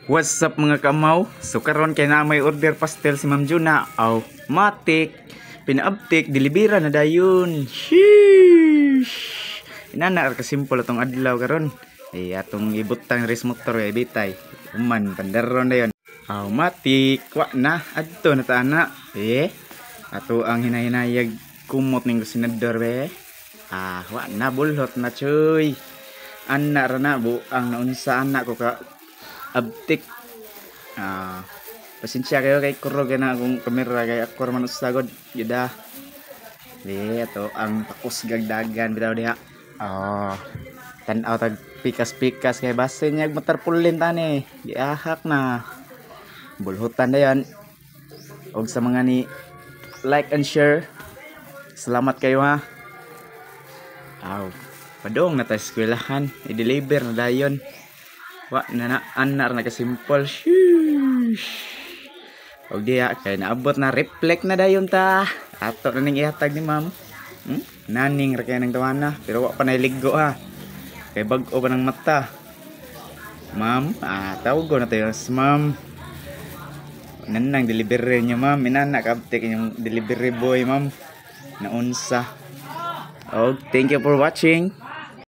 What's up mga kamaw? So karon kay na may order pastel si Ma'am Juna. Aw, matik. Pinaabtik, delibera na dayon. Sheesh. Inana ka simple atong adlaw karon. Ay atong ibutang race motor ay bitay. Uman pandaron dayon. Aw, matik. Wa na adto na ta ana. Ato ang hinahinayag kumot ning senador be. Wa na bulhot na chuy. Ana ra na bu ang naunsa anak ko ka abtik. Pasensya kayo kay kurog na akong kamera kay ako man usagod yuda. Ato ang takos gagdagan bitaw diha. Tan-aw tag pikas-pikas kay base niya motor pulin tani. Giahak na. Bulhutan dayon. Og sa mga ni like and share. Salamat kayo ha. Padong na tayo eskwelahan. I-deliver na dayon. Wa na anar na ka-simple. Sheesh. Og diya kay naabot na reflect na dayon ta. Ato na ning ihatag ni ma'am. Naning ra kay nang tawana pero wa pa nailigo ha. Kay bag-o pa ng mata. Ma'am, tawag ko na tayo ma'am. Nanang delivery niyo ma'am. Inana kabtek yung delivery boy ma'am. Naunsa. Thank you for watching.